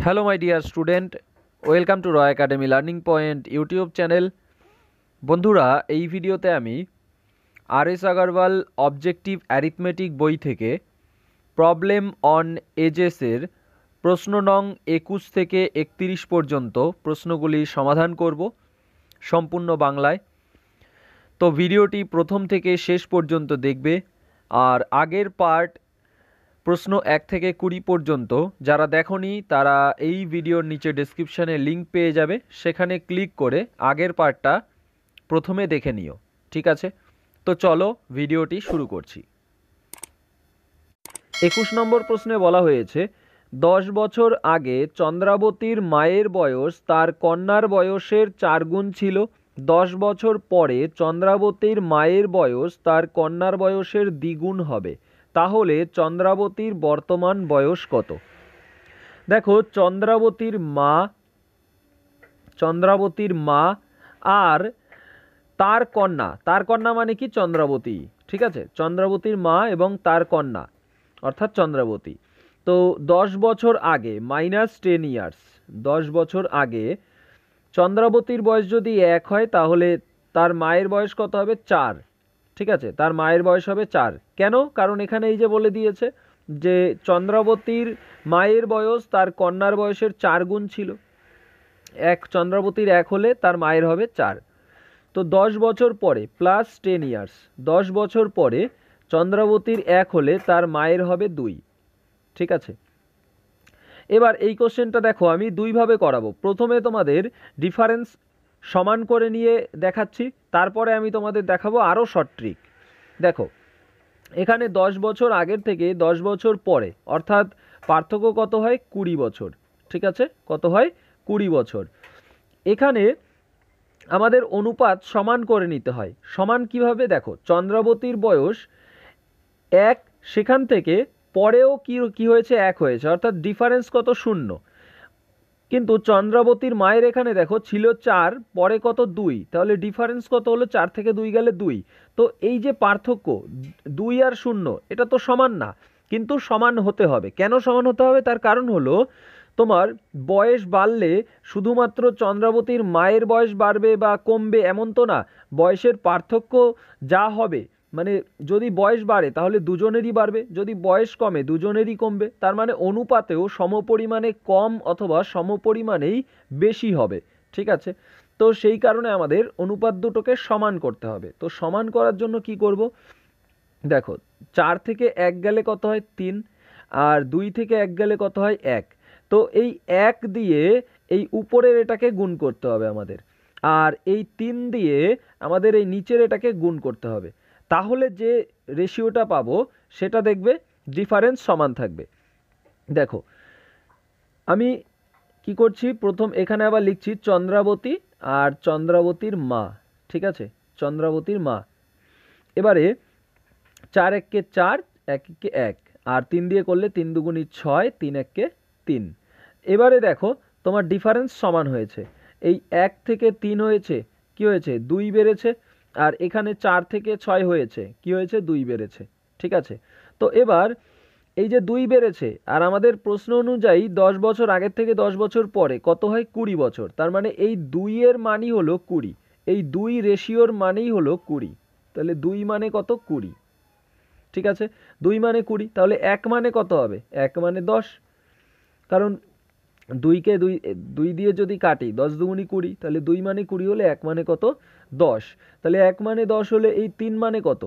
Hello my dear student, welcome to Roy academy learning point YouTube channel. বন্ধুরা, এই ভিডিওতে আমি আর.এস. আগরওয়াল অবজেক্টিভ অ্যারিথমেটিক বই থেকে প্রবলেম অন এজেসের প্রশ্ন নং 21 থেকে 31 পর্যন্ত প্রশ্নগুলি সমাধান করব সম্পূর্ণ বাংলায়। তো ভিডিওটি প্রথম থেকে শেষ পর্যন্ত দেখবে। আর আগের পার্ট প্রশ্ন 1 থেকে 20 পর্যন্ত যারা দেখোনি তারা এই ভিডিওর নিচে ডেসক্রিপশানে লিঙ্ক পেয়ে যাবে, সেখানে ক্লিক করে আগের পার্টটা প্রথমে দেখে নিও। ঠিক আছে, তো চলো ভিডিওটি শুরু করছি। 21 নম্বর প্রশ্নে বলা হয়েছে, 10 বছর আগে চন্দ্রাবতীর মায়ের বয়স তার কন্যার বয়সের 4 গুণ ছিল। 10 বছর পরে চন্দ্রাবতীর মায়ের বয়স তার কন্যার বয়সের দ্বিগুণ হবে, তাহলে চন্দ্রাবতীর বর্তমান বয়স কত? দেখো, চন্দ্রাবতীর মা আর তার কন্যা মানে কি? চন্দ্রাবতী। ঠিক আছে, চন্দ্রাবতীর মা এবং তার কন্যা অর্থাৎ চন্দ্রাবতী। তো 10 বছর আগে -10 ইয়ার্স, 10 বছর আগে চন্দ্রাবতীর বয়স যদি 1 হয় তাহলে তার মায়ের বয়স কত হবে? 4। ঠিক আছে, তার মায়ের বয়স হবে 4। কেন? কারণ এখানে এই যে বলে দিয়েছে যে চন্দ্রাবতীর মায়ের বয়স তার কন্যার বয়সের 4 গুণ ছিল। চন্দ্রাবতীর 1 হলে তার মায়ের হবে 4। তো 10 বছর পরে +10 ইয়ার্স, 10 বছর পরে চন্দ্রাবতীর 1 হলে তার মায়ের হবে 2। ঠিক আছে, এবার এই কোশ্চেনটা দেখো আমি দুইভাবে করাবো। প্রথমে তোমাদের ডিফারেন্স সমান করে নিয়ে দেখাচ্ছি, তারপরে আমি তোমাদের দেখাবো আরও শর্ট ট্রিক। দেখো, এখানে 10 বছর আগের থেকে 10 বছর পরে অর্থাৎ পার্থক্য কত হয়? 20 বছর। ঠিক আছে, কত হয়? 20 বছর। এখানে আমাদের অনুপাত সমান করে নিতে হয়। সমান কিভাবে? দেখো, চন্দ্রাবতীর বয়স 1, সেখান থেকে পরেও কি হয়েছে? 1 হয়েছে, অর্থাৎ ডিফারেন্স কত? 0। কিন্তু চন্দ্রাবতীর মায়ের এখানে দেখো ছিল 4, পরে কত? 2, তাহলে ডিফারেন্স কত হলো? 4 থেকে 2 গেলে 2। তো এই যে পার্থক্য 2 আর 0, এটা তো সমান না, কিন্তু সমান হতে হবে। কেন সমান হতে হবে? তার কারণ হলো তোমার বয়স বাড়লে শুধুমাত্র চন্দ্রাবতীর মায়ের বয়স বাড়বে বা কমবে এমন তো না। বয়সের পার্থক্য যা হবে, মানে যদি বয়স বাড়ে তাহলে দুজনেরই বাড়বে, যদি বয়স কমে দুজনেরই কমবে। তার মানে অনুপাতেও সমপরিমাণে কম অথবা সমপরিমাণেই বেশি হবে। ঠিক আছে, তো সেই কারণে আমাদের অনুপাত দুটোকে সমান করতে হবে। তো সমান করার জন্য কি করব? দেখো, 4 থেকে 1 গেলে কত হয়? 3। আর 2 থেকে 1 গেলে কত হয়? 1। তো এই 1 দিয়ে এই উপরের এটাকে গুণ করতে হবে আমাদের, আর এই 3 দিয়ে আমাদের এই নিচের এটাকে গুণ করতে হবে। তাহলে যে রেশিওটা পাবো সেটা দেখবে ডিফারেন্স সমান থাকবে। দেখো, আমি কি করছি, প্রথম এখানে আবার লিখছি চন্দ্রাবতী আর চন্দ্রাবতীর মা। ঠিক আছে, চন্দ্রাবতীর মা। এবারে 4 1 4, 1 1, আর 3 দিয়ে করলে 3 2 6, 3 1 3। এবারে দেখো তোমার ডিফারেন্স সমান হয়েছে। এই 1 থেকে 3 হয়েছে, কি হয়েছে? 2 বেড়েছে। আর এখানে 4 থেকে 6 হয়েছে, কি হয়েছে? 2 বেড়েছে। ঠিক আছে, তো এবার এই যে 2 বেড়েছে, আর আমাদের প্রশ্ন অনুযায়ী 10 বছর আগের থেকে 10 বছর পরে কত হয়? 20 বছর। তার মানে এই 2 এর মানই হলো 20, এই 2 রেশিওর মানেই হলো 20। তাহলে 2 মানে কত? 20। ঠিক আছে, 2 মানে 20, তাহলে 1 মানে কত হবে? 1 মানে 10। কারণ 2কে 2 দিয়ে যদি কাটি 10 দুগুণি 20, তাহলে 2 মানে 20 হলে 1 মানে কত? 10। তাহলে 1 মানে 10 হলে এই 3 মানে কত?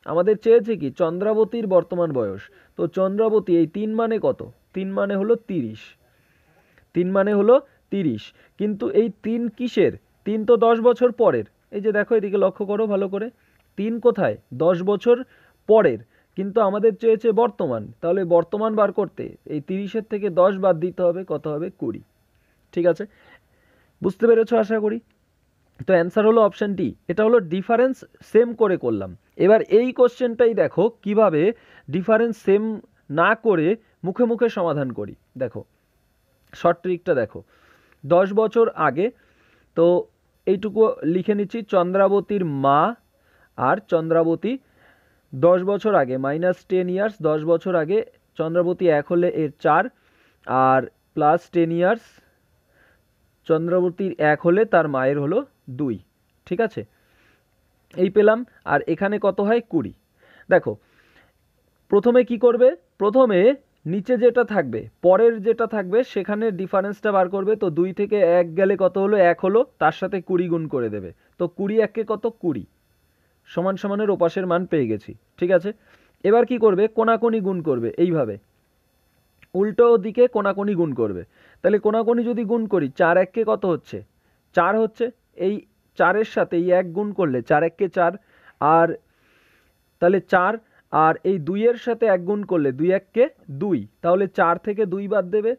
আমাদের চেয়েছে কি? চন্দ্রাবতীর বর্তমান বয়স। তো চন্দ্রাবতী এই 3 মানে কত? 3 মানে হলো 30। 3 মানে হলো 30। কিন্তু এই 3 কিসের? 3 তো 10 বছর পরের। এই যে দেখো, এদিকে লক্ষ্য করো ভালো করে, 3 কোথায়? 10 বছর পরের, কিন্তু আমাদের চেয়েছে বর্তমান। তাহলে বর্তমান বার করতে এই 30-এর থেকে 10 বাদ দিতে হবে, কত হবে? 20। ঠিক আছে, বুঝতে পেরেছো আশা করি। তো অ্যান্সার হলো অপশান ডি, এটা হলো ডিফারেন্স সেম করে করলাম। এবার এই কোশ্চেনটাই দেখো কিভাবে ডিফারেন্স সেম না করে মুখে মুখে সমাধান করি। দেখো, শর্ট ট্রিকটা দেখো। 10 বছর আগে, তো এইটুকু লিখে নিচ্ছি, চন্দ্রাবতীর মা আর চন্দ্রাবতী 10 বছর আগে -10 ইয়ার্স, 10 বছর আগে চন্দ্রাবতী 1 হলে এর 4, আর প্লাস 10 ইয়ার্স, চন্দ্রাবতীর 1 হলে তার মায়ের হলো 2, ঠিক আছে, এই পেলাম। আর এখানে কত হয় 20। দেখো প্রথমে কি করবে, প্রথমে নিচে যেটা থাকবে পরের যেটা থাকবে সেখানে ডিফারেন্সটা বার করবে। তো 2 থেকে 1 গেলে কত হলো, 1 হলো, তার সাথে 20 গুণ করে দেবে। তো 20 1 কত 20, সমান সমানের ওপাশের মান পেয়ে গেছি, ঠিক আছে। এবার কি করবে, কোনাকুনি গুণ করবে, এইভাবে উল্টো দিকে কোনাকুনি গুণ করবে। তাহলে কোনাকুনি যদি গুণ করি 4 1 কত হচ্ছে 4 হচ্ছে, এই 4-এর সাথে এই 1 গুণ করলে 4 1 4, আর তাহলে 4, আর এই 2-এর সাথে 1 গুণ করলে 2 1 2, তাহলে 4 থেকে 2 বাদ দেবে,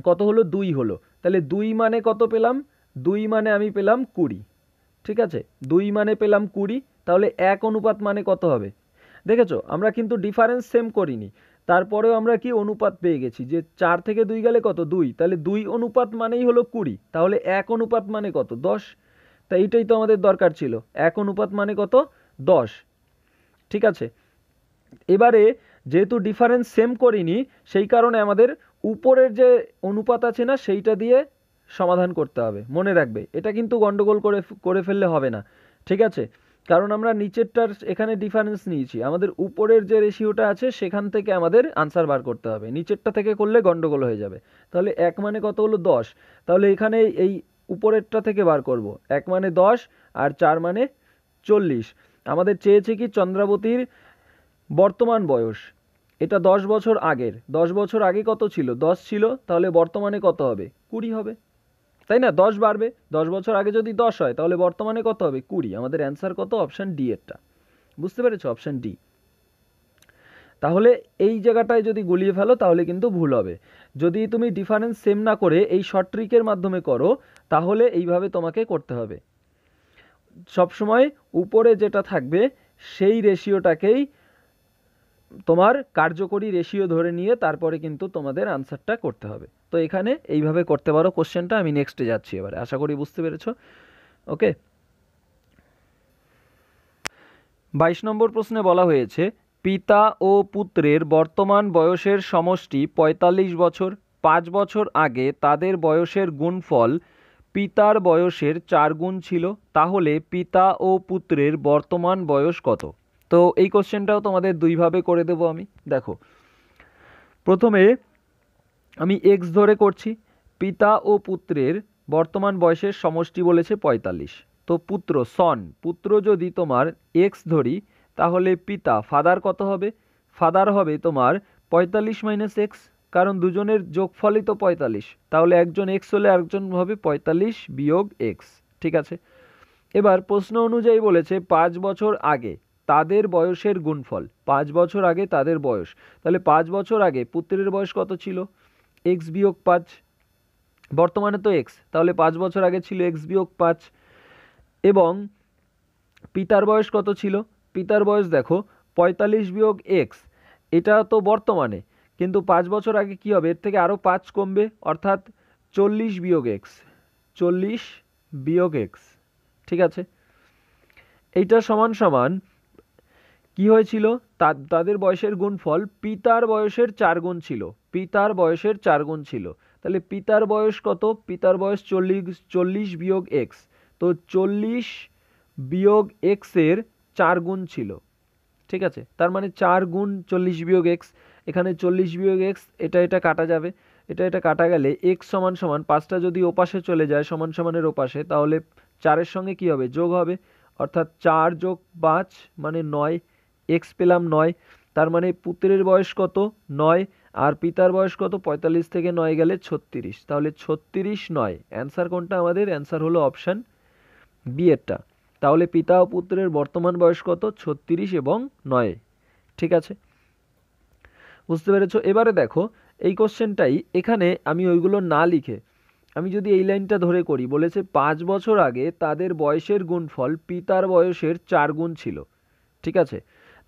কত হলো 2 হলো। তাহলে 2 মানে কত পেলাম, 2 মানে আমি পেলাম 20, ঠিক আছে, 2 মানে পেলাম 20। তাহলে 1 অনুপাত মানে কত হবে, দেখেছো আমরা কিন্তু ডিফারেন্স সেম করিনি, তারপরেও আমরা কি অনুপাত পেয়ে গেছি যে 4 থেকে 2 গেলে কত 2, তাহলে 2 অনুপাত মানেই হলো 20, তাহলে 1 অনুপাত মানে কত 10। তাই এইটাই তো আমাদের দরকার ছিল, 1 অনুপাত মানে কত 10, ঠিক আছে। এবারে যেহেতু ডিফারেন্স সেম করিনি সেই কারণে আমাদের উপরের যে অনুপাত আছে না সেইটা দিয়ে সমাধান করতে হবে, মনে রাখবে এটা কিন্তু গন্ডগোল করে ফেললে হবে না, ঠিক আছে, কারণ আমরা নিচেরটার এখানে ডিফারেন্স নিয়েছি, আমাদের উপরের যে রেশিওটা আছে সেখান থেকে আমাদের আনসার বার করতে হবে, নিচেরটা থেকে করলে গন্ডগোল হয়ে যাবে। তাহলে 1 মানে কত হলো 10, তাহলে এখানে এই উপরেরটা থেকে বার করব, 1 মানে 10 আর 4 মানে 40। আমাদের চেয়েছে কি চন্দ্রাবতীর বর্তমান বয়স, এটা 10 বছর আগের, 10 বছর আগে কত ছিল 10 ছিল, তাহলে বর্তমানে কত হবে 20 হবে, তাই না, 10 বাড়বে, 10 বছর আগে যদি 10 হয় তাহলে বর্তমানে কত হবে 20। আমাদের অ্যান্সার কত, অপশান ডি এরটা, বুঝতে পেরেছো, অপশান ডি। তাহলে এই জায়গাটায় যদি গুলিয়ে ফেলো তাহলে কিন্তু ভুল হবে। যদি তুমি ডিফারেন্স সেম না করে এই শর্ট ট্রিকের মাধ্যমে করো তাহলে এইভাবে তোমাকে করতে হবে, সবসময় উপরে যেটা থাকবে সেই রেশিওটাকেই তোমার কার্যকরী রেশিও ধরে নিয়ে তারপরে কিন্তু তোমাদের আনসারটা করতে হবে। তো এখানে এইভাবে করতে পারো কোশ্চেনটা। আমি নেক্সটে যাচ্ছি এবারে, আশা করি বুঝতে পেরেছো। ওকে, 22 নম্বর প্রশ্নে বলা হয়েছে পিতা ও পুত্রের বর্তমান বয়সের সমষ্টি 45 বছর, 5 বছর আগে তাদের বয়সের গুণফল পিতার বয়সের 4 গুণ ছিল, তাহলে পিতা ও পুত্রের বর্তমান বয়স কত। তো এই কোশ্চেনটাও তোমাদের দুইভাবে করে দেবো আমি। দেখো প্রথমে আমি এক্স ধরে করছি, পিতা ও পুত্রের বর্তমান বয়সের সমষ্টি বলেছে 45, তো পুত্র সন পুত্র যদি তোমার এক্স ধরি তাহলে পিতা ফাদার কত হবে, ফাদার হবে তোমার 45 মাইনাস এক্স, কারণ দুজনের যোগফলই তো 45, তাহলে একজন এক্স হলে আরেকজন হবে 45 বিয়োগ এক্স, ঠিক আছে। এবার প্রশ্ন অনুযায়ী বলেছে 5 বছর আগে তাদের বয়সের গুণফল, 5 বছর আগে তাদের বয়স, তাহলে 5 বছর আগে পুত্রের বয়স কত ছিল এক্স বিয়োগ 5, বর্তমানে তো এক্স, তাহলে 5 বছর আগে ছিল এক্স বিয়োগ 5, এবং পিতার বয়স কত ছিল, পিতার বয়স দেখো 45 বিয়োগ এক্স, এটা তো বর্তমানে, কিন্তু 5 বছর আগে কি হবে, এর থেকে আরও 5 কমবে, অর্থাৎ 40 বিয়োগ এক্স, 40 বিয়োগ এক্স, ঠিক আছে। এইটা সমান সমান কি হয়েছিল, তাদের বয়সের গুণফল পিতার বয়সের 4 গুণ ছিল, পিতার বয়সের 4 গুণ ছিল, তাহলে পিতার বয়স কত, পিতার বয়স 40 বিয়োগ এক্স, তো 40 বিয়োগ এক্সের 4 গুণ ছিল, ঠিক আছে, তার মানে 4 গুণ 40 বিয়োগ এক্স, এখানে 40 বিয়োগ এক্স, এটা কাটা যাবে, এটা কাটা গেলে এক্স সমান সমান 5টা যদি ওপাশে চলে যায় সমান সমানের ওপাশে, তাহলে 4-এর সঙ্গে কি হবে যোগ হবে, অর্থাৎ 4 যোগ 5 মানে 9, এক্স পেলাম 9, তার মানে পুত্রের বয়স কত 9, আর পিতার বয়স কত 45 থেকে 9 গেলে 36, তাহলে 36 9, অ্যান্সার কোনটা আমাদের, অ্যান্সার হলো অপশান বি এরটা। তাহলে পিতা ও পুত্রের বর্তমান বয়স কত 36 এবং 9, ঠিক আছে, বুঝতে পেরেছো। এবারে দেখো এই কোশ্চেনটাই এখানে আমি ওইগুলো না লিখে আমি যদি এই লাইনটা ধরে করি, বলেছে 5 বছর আগে তাদের বয়সের গুণফল পিতার বয়সের 4 গুণ ছিল, ঠিক আছে,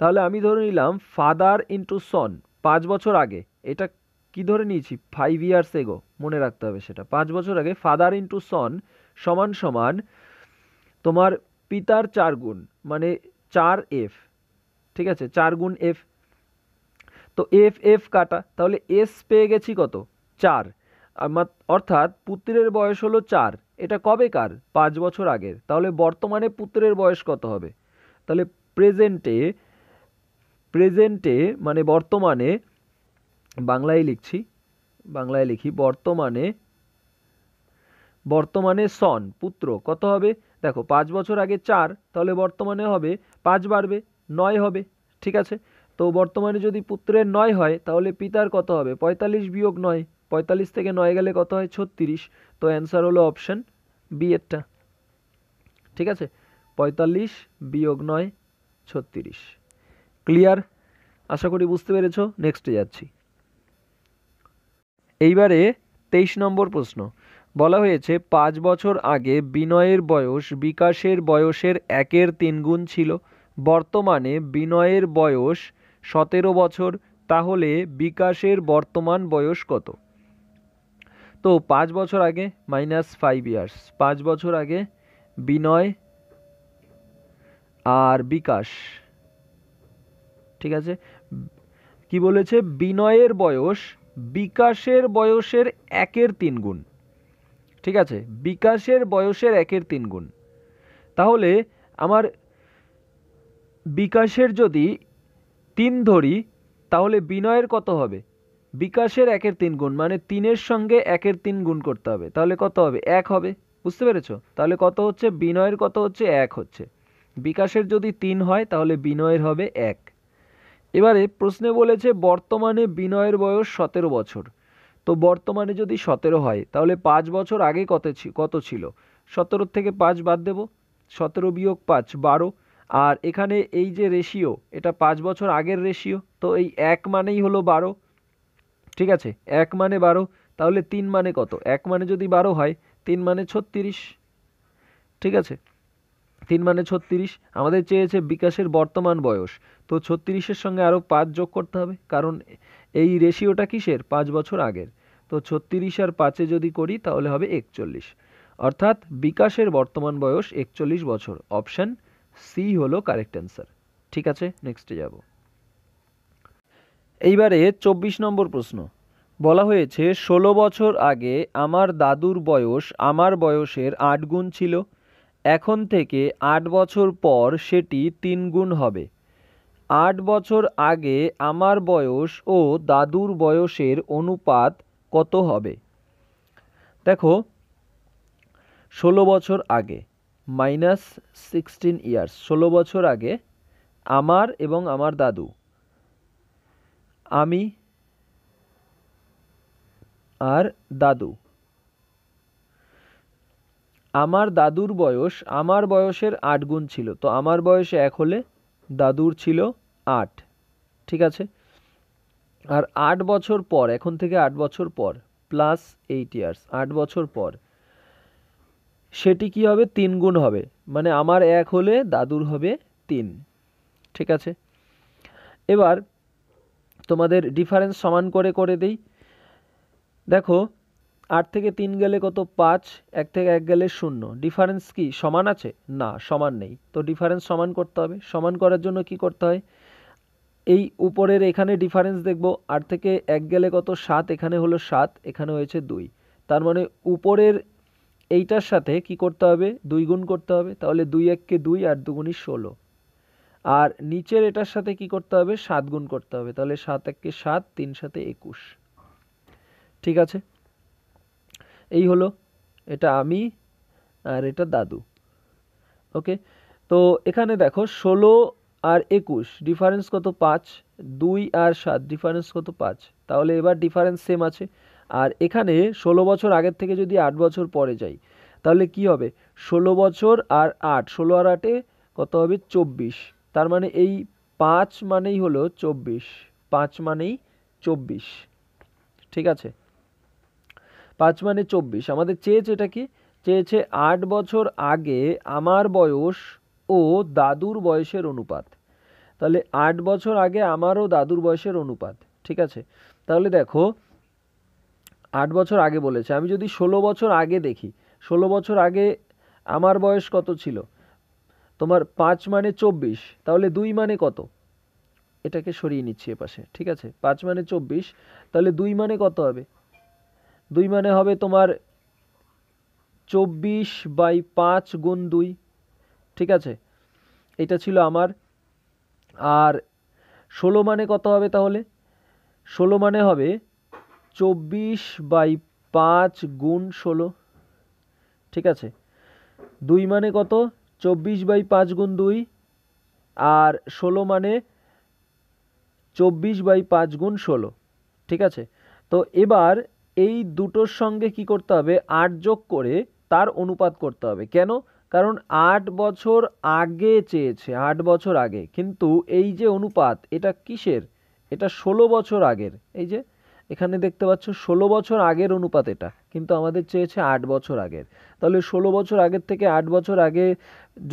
তাহলে আমি ধরে নিলাম ফাদার ইন্টু সন 5 বছর আগে, এটা কি ধরে নিয়েছি 5 ইয়ার্স এগো, মনে রাখতে হবে সেটা, 5 বছর আগে ফাদার ইন্টু সন সমান সমান তোমার পিতার 4 গুণ মানে 4f, ঠিক আছে, 4 গুণ f, তো এফ এফ কাটা, তাহলে এস পেয়ে গেছি কত 4, অর্থাৎ পুত্রের বয়স হলো 4, এটা কবেকার? 5 বছর আগের। তাহলে বর্তমানে পুত্রের বয়স কত হবে? তাহলে প্রেজেন্টে মানে বর্তমানে, বাংলায় লিখি বর্তমানে সন পুত্র কত হবে? দেখো 5 বছর আগে 4, তাহলে বর্তমানে হবে 5 বাড়বে 9 হবে। ঠিক আছে, তো বর্তমানে যদি পুত্রের 9 হয় তাহলে পিতার কত হবে? 45 বিয়োগ 9, 45 থেকে 9 গেলে কত হয়? 36। তো অ্যান্সার হলো অপশন বি এরটা। ঠিক আছে, 45 বিয়োগ 9 36। ক্লিয়ার? আশা করি বুঝতে পেরেছো। নেক্সটে যাচ্ছি। এইবারে 23 নম্বর প্রশ্ন। বলা হয়েছে 5 বছর আগে বিনয়ের বয়স বিকাশের বয়সের 1/3 গুণ ছিল। বর্তমানে বিনয়ের বয়স 17 বছর, তাহলে বিকাশের বর্তমান বয়স কত? তো 5 বছর আগে -5 ইয়ার্স, 5 বছর আগে বিনয় আর বিকাশ, ঠিক আছে, কি বলেছে? বিনয়ের বয়স বিকাশের বয়সের 1/3 গুণ। ঠিক আছে, বিকাশের বয়সের 1/3 গুণ। তাহলে আমার বিকাশের যদি 3 ধরি তাহলে বিনয়ের কত হবে? বিকাশের 1/3 গুণ মানে 3-এর সঙ্গে 1/3 গুণ করতে হবে, তাহলে কত হবে? 1 হবে। বুঝতে পেরেছো? তাহলে কত হচ্ছে? বিনয়ের কত হচ্ছে? 1 হচ্ছে। বিকাশের যদি 3 হয় তাহলে বিনয়ের হবে 1। এবারে প্রশ্নে বলেছে বর্তমানে বিনয়ের বয়স 17 বছর। তো বর্তমানে যদি 17 হয় তাহলে 5 বছর আগে কত ছিল? 17 থেকে 5 বাদ দেব, 17 বিয়োগ 5 12। আর এখানে এই যে রেশিও, এটা 5 বছর আগের রেশিও, তো এই 1 মানেই হলো 12। ঠিক আছে, 1 মানে 12, তাহলে 3 মানে কত? 1 মানে যদি 12 হয় 3 মানে 36। ঠিক আছে, 3 মানে 36। আমাদের চেয়েছে বিকাশের বর্তমান বয়স, তো 36-এর সঙ্গে আরও 5 যোগ করতে হবে, কারণ এই রেশিওটা কিসের? 5 বছর আগের। তো 36 আর 5-এ যদি করি তাহলে হবে 41, অর্থাৎ বিকাশের বর্তমান বয়স 41 বছর। অপশন সি হলো কারেক্ট অ্যান্সার। ঠিক আছে, নেক্সটে যাব। এইবারে 24 নম্বর প্রশ্ন। বলা হয়েছে 16 বছর আগে আমার দাদুর বয়স আমার বয়সের 8 গুণ ছিল। এখন থেকে 8 বছর পর সেটি 3 গুণ হবে। 8 বছর আগে আমার বয়স ও দাদুর বয়সের অনুপাত কত হবে? দেখো 16 বছর আগে -16 ইয়ার্স, 16 বছর আগে আমার এবং আমার দাদু, আমি আর দাদু, আমার দাদুর বয়স আমার বয়সের 8 গুণ ছিল। তো আমার বয়স 1 হলে দাদুর ছিল 8। ঠিক আছে, আর 8 বছর পর, এখন থেকে 8 বছর পর +8 ইয়ার্স, 8 বছর পর সেটি কি হবে? 3 গুণ হবে, মানে আমার 1 হলে দাদুর হবে 3। ঠিক আছে, এবার তোমাদের ডিফারেন্স সমান করে দেই। দেখো 8 থেকে 3 গেলে কত? 5, 1 থেকে 1 গেলে 0। ডিফারেন্স কি সমান আছে? না, সমান নেই। তো ডিফারেন্স সমান করতে হবে। সমান করার জন্য কি করতে হয়? এই উপরের এখানে ডিফারেন্স দেখব, 8 থেকে 1 গেলে কত? 7, এখানে হলো 7, এখানে হয়েছে 2। তার মানে উপরের এইটার সাথে কি করতে হবে? 2 গুণ করতে হবে, তাহলে 2 1-কে 2 আর 2 গুণি 16। আর নিচের এটার সাথে কি করতে হবে? 7 গুণ করতে হবে, তাহলে 7 1-কে 7, 3 7 21। ঠিক আছে, এই হলো, এটা আমি আর এটা দাদু। ওকে, তো এখানে দেখো 16 আর 21 ডিফারেন্স কত? 5। 2 আর 7 ডিফারেন্স কত? 5। তাহলে এবার ডিফারেন্স সেম আছে। আর এখানে 16 বছর আগের থেকে যদি 8 বছর পরে যাই তাহলে কি হবে? 16 বছর আর 8, 16 আর 8-এ কত হবে? 24। তার মানে এই 5 মানেই হলো 24, 5 মানেই 24। ঠিক আছে, 5 মানে 24। আমাদের চেয়েছে এটা কি? চেয়েছে 8 বছর আগে আমার বয়স ও দাদুর বয়সের অনুপাত। তাহলে 8 বছর আগে আমার ও দাদুর বয়সের অনুপাত। ঠিক আছে, তাহলে দেখো 8 বছর আগে বলেছে, আমি যদি 16 বছর আগে দেখি, 16 বছর আগে আমার বয়স কত ছিল? তোমার 5 মানে 24, তাহলে 2 মানে কত? এটাকে সরিয়ে নিচ্ছি এপাশে। ঠিক আছে, 5 মানে 24, তাহলে 2 মানে কত হবে? 2 মানে হবে তোমার 24/5 গুণ 2, ঠিক আছে, এটা ছিল আমার। আর 16 মানে কত হবে তাহলে? 16 মানে হবে 24/5 গুণ 16, ঠিক আছে। 2 মানে কত? 24/5 গুণ 2, আর 16 মানে 24/5 গুণ 16, ঠিক আছে। তো এবার এই দুটোর সঙ্গে কি করতে হবে? 8 যোগ করে তার অনুপাত করতে হবে। কেন? কারণ 8 বছর আগে চেয়েছে, 8 বছর আগে, কিন্তু এই যে অনুপাত এটা কিসের? এটা 16 বছর আগের। এই যে এখানে দেখতে পাচ্ছ 16 বছর আগের অনুপাত এটা, কিন্তু আমাদের চেয়েছে 8 বছর আগের। তাহলে 16 বছর আগের থেকে 8 বছর আগে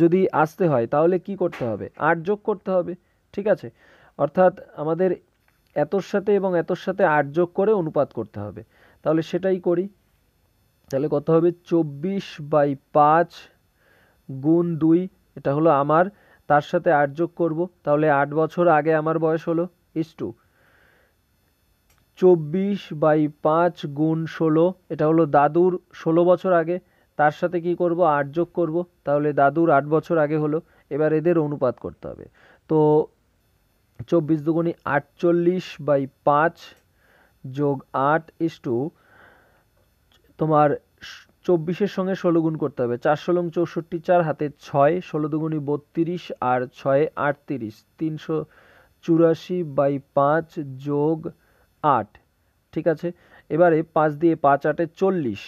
যদি আসতে হয় তাহলে কি করতে হবে? 8 যোগ করতে হবে, ঠিক আছে। অর্থাৎ আমাদের এতর সাথে এবং এতর সাথে 8 যোগ করে অনুপাত করতে হবে। তাহলে সেটাই করি। তাহলে কত হবে? 24/5 গুণ 2, এটা হলো আমার, তার সাথে 8 যোগ করব, তাহলে 8 বছর আগে আমার বয়স হলো, ইস্টু 24/5 গুণ 16, এটা হলো দাদুর 16 বছর আগে, তার সাথে কি করব? 8 যোগ করব, তাহলে দাদুর 8 বছর আগে হলো। এবার এদের অনুপাত করতে হবে। তো 24 দুগুণী 48/5 যোগ 8 ইস্টু তোমার 24-এর সঙ্গে 16 গুণ করতে হবে। 4 ষোলং 64, 4 হাতে 6, 16 দুগুণী 32 আর 6 38, 384/5 যোগ 8, ঠিক আছে। এবারে 5 দিয়ে 5 8 40,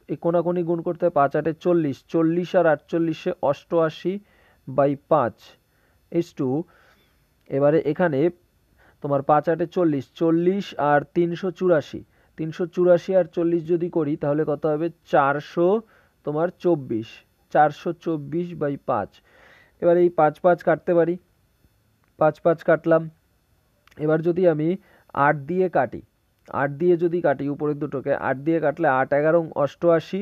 এই কোনাকুনি গুণ করতে হবে। 5 8 40, 40 আর 48 88/5 ইস্টু এবারে এখানে তোমার 5 8 40, 40 আর 384, 384 আর 40 যদি করি তাহলে কত হবে? 400 তোমার 24, 424/5। এবার এই 5 5 কাটতে পারি, 5 5 কাটলাম। এবার যদি আমি 8 দিয়ে কাটি, 8 দিয়ে যদি কাটি উপরের দুটোকে, 8 দিয়ে কাটলে 8 11 88,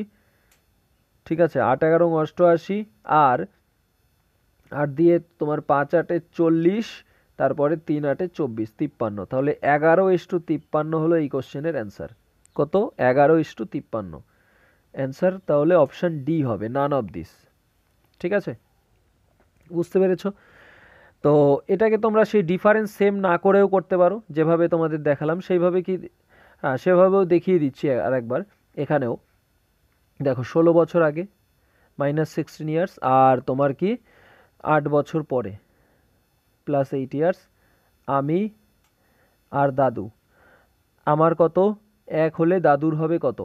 ঠিক আছে, 8 11 88, আর 8 দিয়ে তোমার 5 8 40, তারপরে 3 8 24, 53। তাহলে 11:53 হলো এই কোশ্চেনের অ্যান্সার। কত? 11:53 অ্যান্সার। তাহলে অপশান ডি হবে, নান অফ দিস, ঠিক আছে। বুঝতে পেরেছো? তো এটাকে তোমরা সেই ডিফারেন্স সেম না করেও করতে পারো, যেভাবে তোমাদের দেখালাম সেইভাবে কি, হ্যাঁ সেভাবেও দেখিয়ে দিচ্ছি আর একবার। এখানেও দেখো 16 বছর আগে -16 ইয়ার্স, আর তোমার কি 8 বছর পরে +8 ইয়ার্স, আমি আর দাদু। আমার কত? 1 হলে দাদুর হবে কত?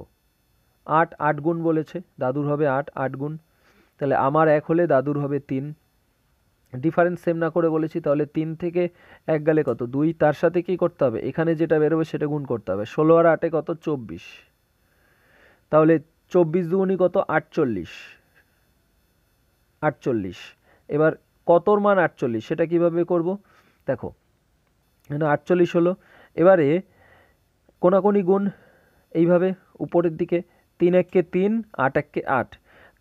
8, 8 গুণ বলেছে, দাদুর হবে 8, 8 গুণ। তাহলে আমার 1 হলে দাদুর হবে 3। ডিফারেন্স সেম না করে বলেছি, তাহলে 3 থেকে 1 গেলে কত? 2। তার সাথে কি করতে হবে? এখানে যেটা বেরোবে সেটা গুণ করতে হবে। 16 আর 8 কত? 24। তাহলে 24 দুগুণী কত? 48, 48। এবার কতর মান 48 সেটা কিভাবে করব? দেখো এখানে 48 হলো। এবারে কোনাকুনি গুণ এইভাবে উপরের দিকে, 3 1 কে 3, 8 1 কে 8।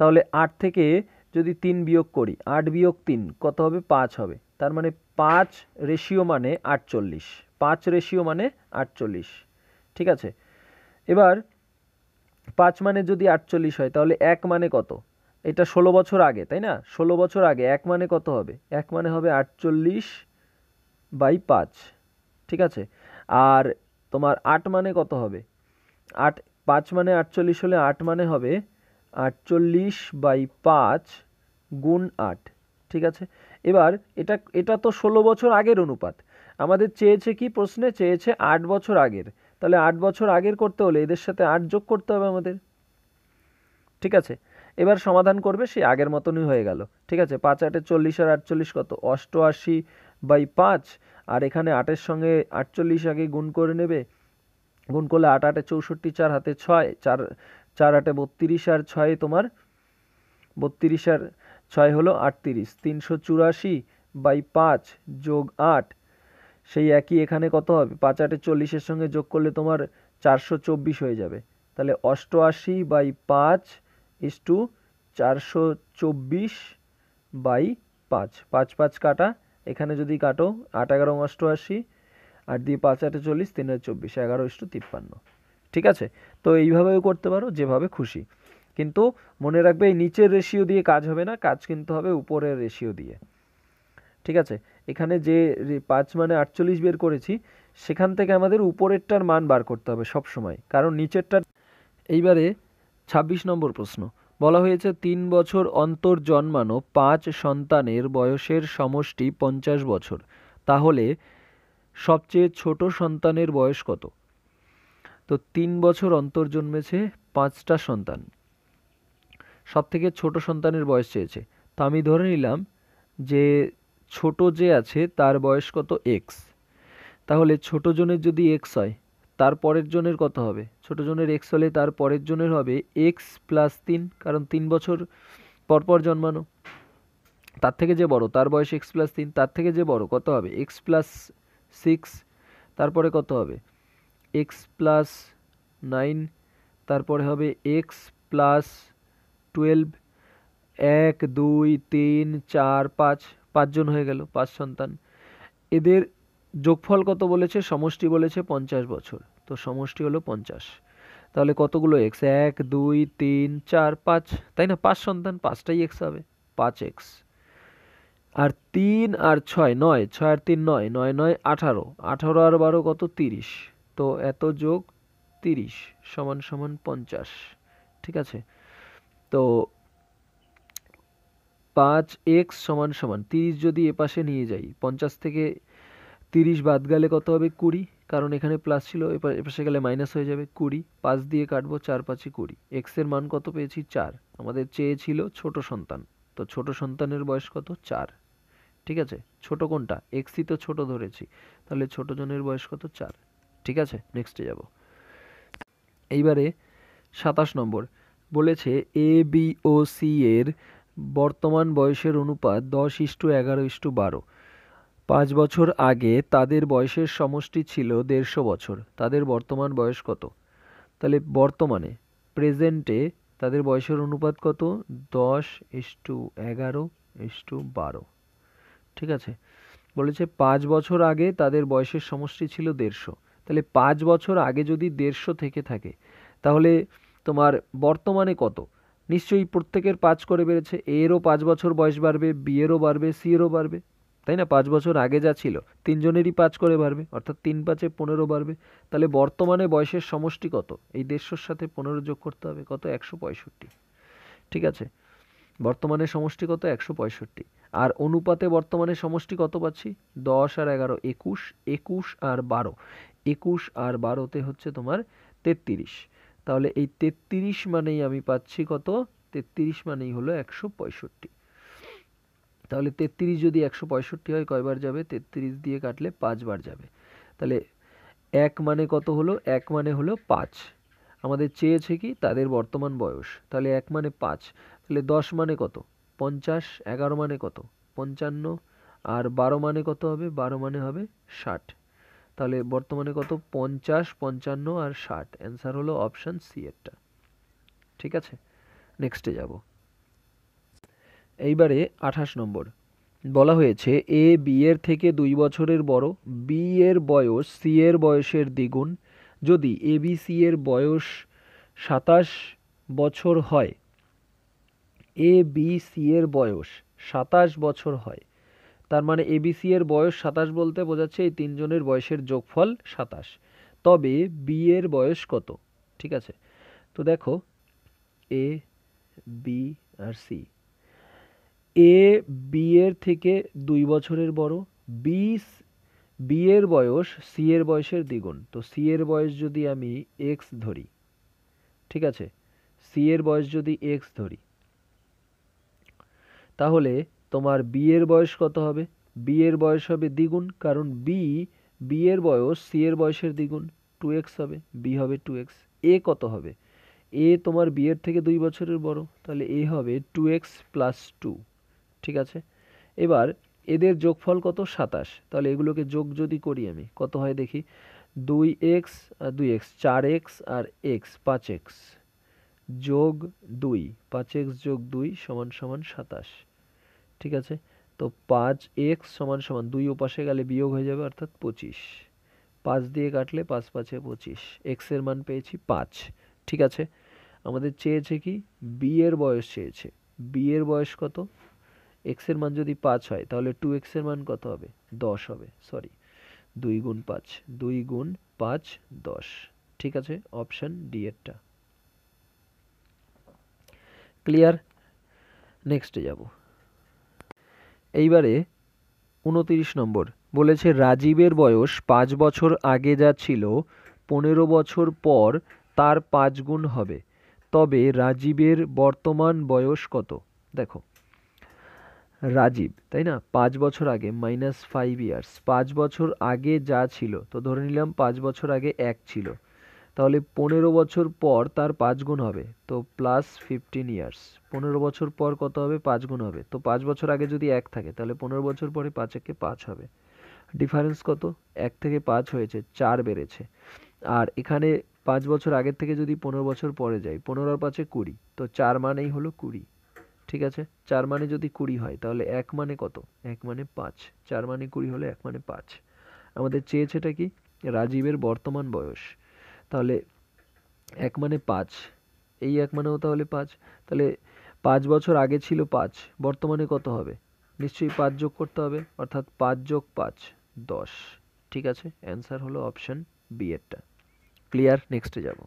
তাহলে 8 থেকে যদি 3 বিয়োগ করি, 8 বিয়োগ 3 কত হবে? 5 হবে। তার মানে 5 রেশিও মানে 48, 5 রেশিও মানে 48, ঠিক আছে। এবার 5 মানে যদি 48 হয় তাহলে 1 মানে কত? এটা 16 বছর আগে, তাই না? 16 বছর আগে 1 মানে কত হবে? 1 মানে হবে 48/5, ঠিক আছে। আর তোমার 8 মানে কত হবে? 8, 5 মানে 48 হলে 8 মানে হবে 48/5 গুণ 8, ঠিক আছে। এবার এটা এটা তো 16 বছর আগের অনুপাত। আমাদের চেয়েছে কি? প্রশ্নে চেয়েছে 8 বছর আগের। তাহলে 8 বছর আগের করতে হলে এদের সাথে 8 যোগ করতে হবে আমাদের, ঠিক আছে। এবার সমাধান করবে, সেই আগের মতনই হয়ে গেল, ঠিক আছে। 5 8 40 আর 48 কত? 88/5। আর এখানে 8-এর সঙ্গে 48 আগে গুণ করে নেবে, গুণ করলে 8 8 64, 4 হাতে 6, 4 4 8 32 আর 6 তোমার 32 আর 6 হলো 38, 384/5 যোগ 8, সেই একই এখানে কত হবে? 5 8 40-এর সঙ্গে যোগ করলে তোমার 424 হয়ে যাবে। তাহলে 88/5 ইস্টু 424/5, 5 5 কাটা, এখানে যদি কাটো 8 11 88, 8 দিয়ে 5 8 40, 3 24, 11:53, ঠিক আছে, তো এইভাবেও করতে পারো, যেভাবে খুশি। কিন্তু মনে রাখবে এই নিচের রেশিও দিয়ে কাজ হবে না, কাজ কিন্তু হবে উপরের রেশিও দিয়ে। ঠিক আছে, এখানে যে 5 মানে 48 বের করেছি, সেখান থেকে আমাদের উপরেরটার মান বার করতে হবে সব সময়, কারণ নিচেরটা। এইবারে 26 নম্বর প্রশ্ন বলা হয়েছে 3 বছর অন্তর জন্মানো 5 সন্তানের বয়সের সমষ্টি 50 বছর, তাহলে সবচেয়ে ছোট সন্তানের বয়স কত? তো 3 বছর অন্তর জন্মেছে 5টা সন্তান, সব থেকে ছোট সন্তানের বয়স চেয়েছে। তো আমি ধরে নিলাম যে ছোট যে আছে তার বয়স কত, এক্স। তাহলে ছোট জনের যদি এক্স হয়, তার পরের জনের কত হবে? ছোট জনের এক্স হলে তার পরের জনের হবে এক্স প্লাস 3, কারণ 3 বছর পর পর জন্মানো। তার থেকে যে বড় তার বয়স এক্স প্লাস 3, তার থেকে যে বড় কত হবে? এক্স প্লাস 6, তারপরে কত হবে? এক্স প্লাস 9, তারপরে হবে এক্স প্লাস 12, 1 2 3 4 5, 5 জন হয়ে গেল, 5 সন্তান। এদের যোগফল কত বলেছে? সমষ্টি বলেছে 50 বছর, তো সমষ্টি হলো 50। তাহলে কতগুলো এক্স? 1 2 3 4 5, তাই না? 5 সন্তান, 5টাই এক্স হবে, 5x। আর 3 আর 6 9, 6 আর 3 9, 9 9 18, 18 আর 12 কত? 30। তো এত যোগ 30 সমান সমান 50। ঠিক আছে, তো 5x সমান সমান 30 যদি এপাশে নিয়ে যাই, 50 থেকে 30 বাদ গেলে কত হবে? 20, কারণ এখানে প্লাস ছিল, এপাশে গেলে মাইনাস হয়ে যাবে 20। 5 দিয়ে কাটবো, 4 5 20। এক্স এর মান কত পেয়েছি? 4। আমাদের চেয়েছিল ছোট সন্তান, তো ছোট সন্তানের বয়স কত? 4। ঠিক আছে, ছোট কোনটা? এক্সই তো ছোট ধরেছি, তাহলে ছোট জনের বয়স কত? 4। ঠিক আছে, নেক্সটে যাব। এইবারে 27 নম্বর বলেছে এ বি ও সি এর বর্তমান বয়সের অনুপাত 10:11:12। 5 বছর আগে তাদের বয়সের সমষ্টি ছিল 150 বছর, তাদের বর্তমান বয়স কত? তাহলে বর্তমানে, প্রেজেন্টে তাদের বয়সের অনুপাত কত? 10:11:12। ঠিক আছে, বলেছে 5 বছর আগে তাদের বয়সের সমষ্টি ছিল 150। তাহলে 5 বছর আগে যদি 150 থেকে থাকে, তাহলে তোমার বর্তমানে কত? নিশ্চয়ই প্রত্যেকের 5 করে বেড়েছে, এরও 5 বছর বয়স বাড়বে, বি এরও বাড়বে, সি এরও বাড়বে, তাই না? 5 বছর আগে যা ছিল তিনজনেরই 5 করে বাড়বে, অর্থাৎ 3 5 15 বাড়বে। তাহলে বর্তমানে বয়সের সমষ্টি কত? এই 150-র সাথে 15 যোগ করতে হবে, কত? 165। ঠিক আছে, বর্তমানে সমষ্টি কত? 165। আর অনুপাতে বর্তমানে সমষ্টি কত পাচ্ছি? 10 আর 11 21, 21 আর 12, 21 আর 12তে হচ্ছে তোমার 33। তাহলে এই 33 মানেই আমি পাচ্ছি কত? 33 মানেই হলো 165। তাহলে 33 যদি 165 হয়, কয়বার যাবে? 33 দিয়ে কাটলে 5 বার যাবে। তাহলে 1 মানে কত হলো? 1 মানে হলো 5। আমাদের চেয়েছে কি? তাদের বর্তমান বয়স। তাহলে 1 মানে 5, তাহলে 10 মানে কত? 50, 11 মানে কত? 55, আর 12 মানে কত হবে? 12 মানে হবে 60। তাহলে বর্তমানে কত? 50, 55 আর 60। অ্যান্সার হলো অপশন সি এরটা। ঠিক আছে, নেক্সটে যাব। এইবারে 28 নম্বর বলা হয়েছে এ বি এর থেকে 2 বছরের বড়, বি এর বয়স সি এর বয়সের দ্বিগুণ, যদি এ বি সি এর বয়স 27 বছর হয়, এ বি সি এর বয়স 27 বছর হয়, তার মানে এ বি সি এর বয়স 27 বলতে বোঝাচ্ছে এই তিনজনের বয়সের যোগফল 27, তবে বি এর বয়স কত? ঠিক আছে, তো দেখো A B R C, A B এর থেকে 2 বছরের বড়, বি বি এর বয়স সি এর বয়সের দ্বিগুণ। তো সি এর বয়স যদি আমি এক্স ধরি, ঠিক আছে, সি এর বয়স যদি এক্স ধরি, তাহলে তোমার বি এর বয়স কত হবে? বি এর বয়স হবে দ্বিগুণ, কারণ বি এর বয়স সি এর বয়সের দ্বিগুণ, 2x হবে, বি হবে 2x। এ কত হবে? এ তোমার বি এর থেকে 2 বছরের বড়, তাহলে এ হবে 2x প্লাস 2। ঠিক আছে, এবার এদের যোগফল কত? 27। তাহলে এগুলোকে যোগ যদি করি আমি, কত হয় দেখি? 2x আর 2x, 4x আর x, 5x যোগ 2, 5x যোগ 2 সমান সমান 27। ঠিক আছে, তো 5x সমান সমান 2 ওপাশে গেলে বিয়োগ হয়ে যাবে, অর্থাৎ 25। 5 দিয়ে কাটলে 5 5 25, এক্স এর মান পেয়েছি 5। ঠিক আছে, আমাদের চেয়েছে কি বি এর বয়স চেয়েছে। বি এর বয়স কত? এক্স এর মান যদি 5 হয় তাহলে 2x এর মান কত হবে? 10 হবে। সরি, 2 গুণ 5, 2 গুণ 5 10। ঠিক আছে, অপশন ডি এরটা। ক্লিয়ার? নেক্সটে যাব। এইবারে 29 নম্বর বলেছে রাজীবের বয়স 5 বছর আগে যা ছিল 15 বছর পর তার 5 গুণ হবে, তবে রাজীবের বর্তমান বয়স কত? দেখো রাজীব, তাই না, 5 বছর আগে -5 ইয়ার্স, 5 বছর আগে যা ছিল, তো ধরে নিলাম 5 বছর আগে 1 ছিল, তাহলে 15 বছর পর তার 5 গুণ হবে, তো +15 ইয়ার্স। 15 বছর পর কত হবে? 5 গুণ হবে, তো 5 বছর আগে যদি 1 থাকে তাহলে 15 বছর পরে 5 একে 5 হবে। ডিফারেন্স কত? 1 থেকে 5 হয়েছে, 4 বেড়েছে। আর এখানে 5 বছর আগের থেকে যদি 15 বছর পরে যাই, 15 আর 5 20, তো 4 মানেই হলো 20। ঠিক আছে, 4 মানে যদি 20 হয় তাহলে 1 মানে কত? 1 মানে 5। 4 মানে 20 হলে 1 মানে 5। আমাদের চেয়েছেটা কি? রাজীবের বর্তমান বয়স। তাহলে 1 মানে 5, এই 1 মানেও তাহলে 5, তাহলে 5 বছর আগে ছিল 5, বর্তমানে কত হবে? নিশ্চয়ই 5 যোগ করতে হবে, অর্থাৎ 5 যোগ 5 10। ঠিক আছে, অ্যান্সার হলো অপশন বি এরটা। ক্লিয়ার? নেক্সটে যাব।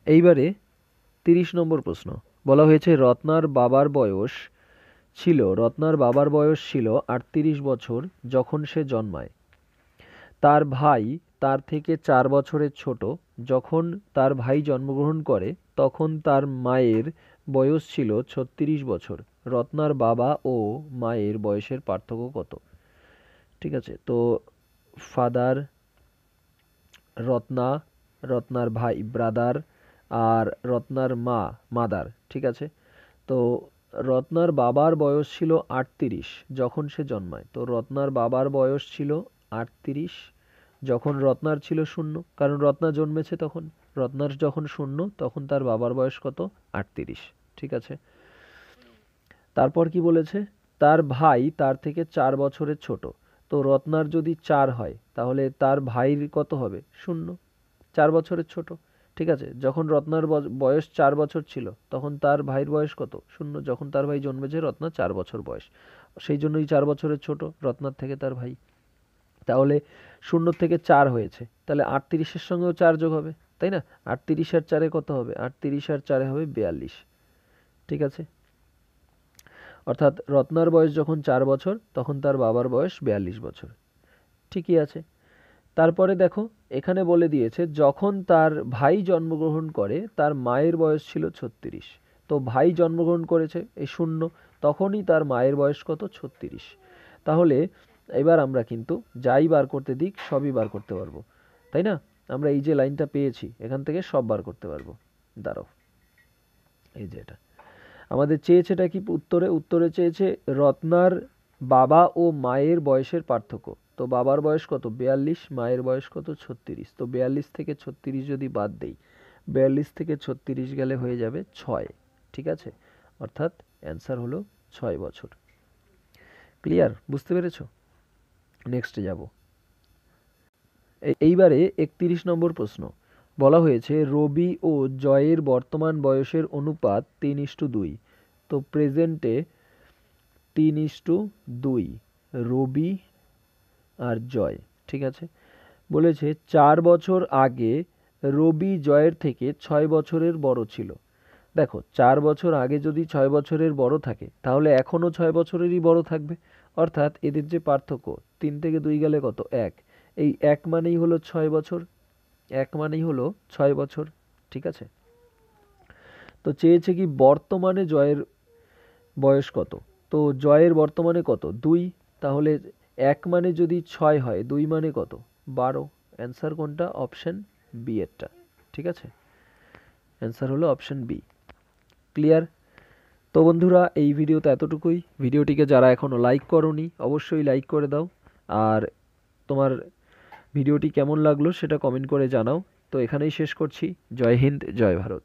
এইবারে 30 নম্বর প্রশ্ন বলা হয়েছে রত্নার বাবার বয়স ছিল 38 বছর যখন সে জন্মায়। তার ভাই তার থেকে 4 বছরের ছোট। যখন তার ভাই জন্মগ্রহণ করে তখন তার মায়ের বয়স ছিল 36 বছর। রত্নার বাবা ও মায়ের বয়সের পার্থক্য কত? ঠিক আছে, তো ফাদার, রত্না, রত্নার ভাই ব্রাদার, আর রত্নার মা মাদার। ঠিক আছে, তো রত্নার বাবার বয়স ছিল 38 যখন সে জন্মায়, তো রত্নার বাবার বয়স ছিল 38 যখন রত্নার ছিল 0, কারণ রত্না জন্মেছে তখন। রত্নার যখন 0 তখন তার বাবার বয়স কত? 38। ঠিক আছে, তারপর কি বলেছে? তার ভাই তার থেকে 4 বছরের ছোট। তো রত্নার যদি 4 হয় তাহলে তার ভাইয়ের কত হবে? 0, 4 বছরের ছোট। ঠিক আছে, যখন রত্নার বয়স 4 বছর ছিল তখন তার ভাইয়ের বয়স কত? 0, যখন তার ভাই জন্মেছে রত্নার 4 বছর বয়স, সেই জন্যই 4 বছরের ছোট রত্নার থেকে তার ভাই। তাহলে 0 থেকে 4 হয়েছে, তাহলে 38-এর সঙ্গেও 4 যোগ হবে, তাই না? 38 আর 4-এ কত হবে? 38 আর 4-এ হবে 42। ঠিক আছে, অর্থাৎ রত্নার বয়স যখন 4 বছর তখন তার বাবার বয়স 42 বছর। ঠিকই আছে। তারপরে দেখো এখানে বলে দিয়েছে যখন তার ভাই জন্মগ্রহণ করে তার মায়ের বয়স ছিল 36। তো ভাই জন্মগ্রহণ করেছে এই 0, তখনই তার মায়ের বয়স কত? 36। তাহলে এবার আমরা কিন্তু যাই বার করতে দিক সবই বার করতে পারবো, তাই না? আমরা এই যে লাইনটা পেয়েছি এখান থেকে সব বার করতে পারবো। দাঁড়াও, এই যে এটা আমাদের চেয়েছেটা কি উত্তরে চেয়েছে রত্নার বাবা ও মায়ের বয়সের পার্থক্য। তো বাবার বয়স কত? 42, মায়ের বয়স কত? 36। তো 42 থেকে 36 যদি বাদ দেই, 42 থেকে 36 গেলে হয়ে যাবে 6। ঠিক আছে, অর্থাৎ অ্যান্সার হলো 6 বছর। ক্লিয়ার? বুঝতে পেরেছো? নেক্সটে যাব। এইবারে 31 নম্বর প্রশ্ন বলা হয়েছে রবি ও জয়ের বর্তমান বয়সের অনুপাত 3:2। তো প্রেজেন্টে 3:2 রবি আর জয়। ঠিক আছে, বলেছে 4 বছর আগে রবি জয়ের থেকে 6 বছরের বড় ছিল। দেখো 4 বছর আগে যদি 6 বছরের বড় থাকে তাহলে এখনও 6 বছরেরই বড় থাকবে, অর্থাৎ এদের যে পার্থক্য 3 থেকে 2 গেলে কত? 1। এই 1 মানেই হলো 6 বছর, 1 মানেই হলো 6 বছর। ঠিক আছে, তো চেয়েছে কি বর্তমানে জয়ের বয়স কত? তো জয়ের বর্তমানে কত? 2, তাহলে 1 মানে যদি 6 হয় 2 মানে কত? 12। অ্যান্সার কোনটা? অপশন বি এরটা। ঠিক আছে, অ্যান্সার হলো অপশন বি। ক্লিয়ার? তো বন্ধুরা এই ভিডিওতে এতটুকুই। ভিডিওটিকে যারা এখনও লাইক করোনি অবশ্যই লাইক করে দাও, আর তোমার ভিডিওটি কেমন লাগলো সেটা কমেন্ট করে জানাও। তো এখানেই শেষ করছি। জয় হিন্দ, জয় ভারত।